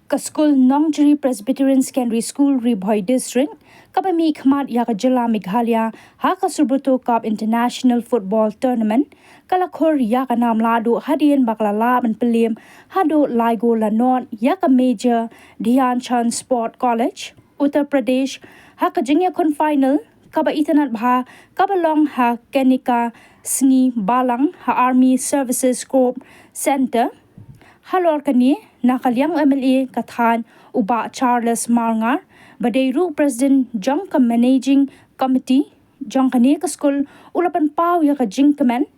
Ka school Nongjiri Presbyterian Secondary School Ribhoi District, Kabami Khmat Yakajala Meghalaya, Haka Subroto Cup International Football Tournament, Kalakhor Yakanam Ladu Hadian Baklala and Pelim, Hado Laigo Lanon, Yaka Major, Dhyan Chand Sport College, Uttar Pradesh, Haka Junior Con Final, Kaba Itanat Bha, Kabalong Ha Kenika, Sni Balang, Ha Army Services Corps Center, Halor kani nakaliang MLA Kathan Uba Charles Marngar, Badeiru President Jongka Managing Committee, Jongkani ka school ulapan pau ya ka jingkaman,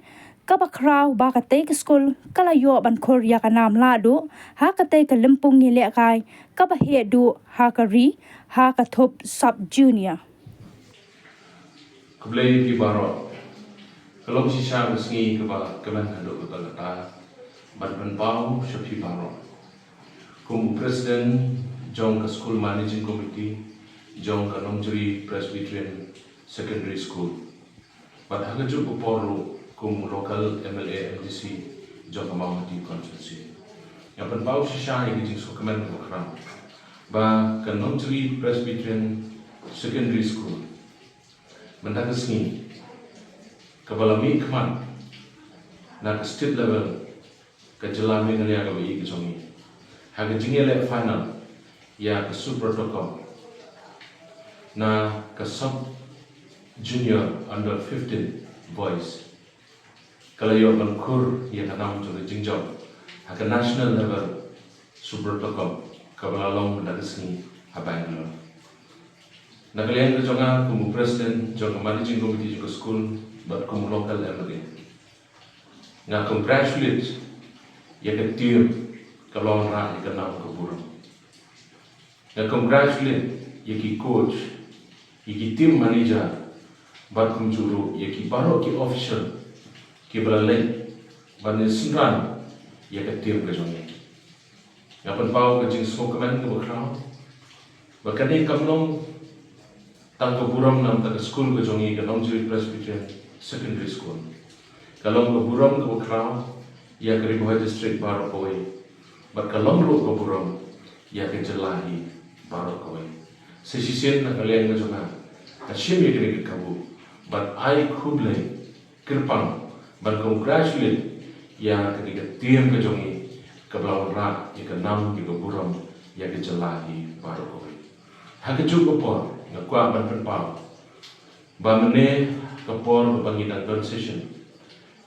kabakraw ba ka te ka school kalayo ban kor ya ka nam lado, ha ka te ka limpung ni lekay, kabahedu ha ka ri, ha ka top sub junior. Khublei ki baro, kalau sisa meski keba kemen hadok kata Ban Pau Shafi Baro, Kumu President, Jong School Managing Committee, Jong Nongjiri Presbyterian Secondary School. But Hagaju Poporo, Kumu Local MLA MDC, Jong Mawhati Constituency. Ban Pau Shisha Igijing Sokaman Bakram, Ba Nongjiri Presbyterian Secondary School. Bandagasni, Kabalami Kman, Nak state level. Kajala Meghalaya ka bai kisongi haga jingele final ya ka Subroto Cup na ka sub junior under 15 boys kalayo ban kur ya ka nam to jingjob haga national level Subroto Cup kabalalong dagasni ha Bangalore nakalian ka jonga kumu president jonga managing committee ka school but kumu local MLA na congratulate ya ke team kalau orang yang kenal keburang. Ya congratulate ya ki coach, ya ki team manager, barkum juru, ya ki baru ki official, ki belalai, bani singran ya ke team kejongi. Ya penpau kejing semua kemen ke berkerau, bahkan ni kamnong tang keburang nam tak school kejongi ke Nongjiri Presbyterian Secondary School. Kalau keburang ke berkerau ya ke Ribhoi District baru koi, but kalau lu ke Burong, ya ke Jelahi baru koi. Sesisian nak kalian ke sana, asyik ya kena ke kabu, but I khublei kirpang, but congratulate ya ke tiam ke jongi, ke belawang rak, ya ke nam ke Burong, ya ke Jelahi baru koi. Hak cukup por, ngakwa ban penpau, bamene kapor bangidang concession,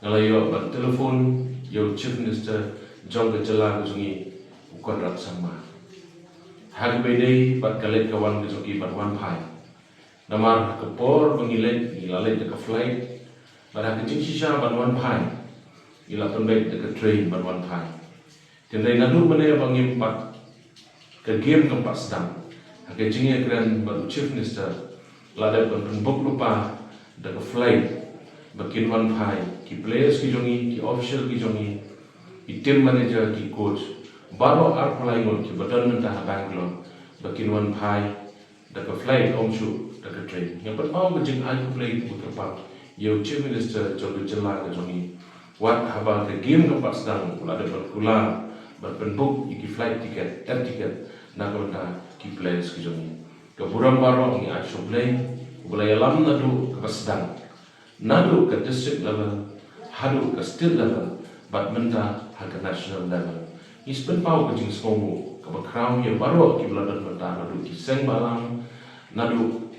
ngalayo ban telefon. Your Chief Minister Jong Kejala Kejungi ukon rat sama. Hari bedai bat kalet kawan kejoki bat wan pai. Namar kepor pengilet ilalet dekat flight. Pada kecil sisa bat wan pai. Ila penbait dekat train bat wan pai. Tendai nadu mana bangim bat ke game keempat sedang. Hakai jingi keren bat Chief Minister lada penbuk lupa dekat flight. Bakin wan pai, ki players ki jongi, ki official ki jongi, ki team manager, ki coach, baru arpalai ngon ki badan mentah Bangalore, bakin wan pai, dekat flight omshu, dekat train. Yang pertama kejeng aku play itu terpang, yo Chief Minister jodoh jelah ke jongi, wat haba ke game keempat sedang, ada berkula, berpenbuk, ki flight tiket, air tiket, nak mentah ki players ki jongi. Keburam baru ni aku play, boleh lam nadu ke sedang. Nadu ke district level, hadu ke state level, but menda ke national level. Ispen pau ke jing semomu, ke berkerau yang baru ke beladan menda nadu ki seng balang, nadu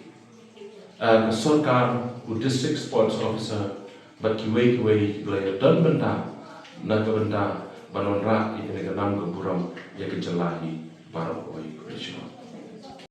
ke sorkar ku district sports officer, but ki wei belaya dan menda, na ke menda banon rak ini ke nam ke buram ya ke Jelahi baru koi Krishna.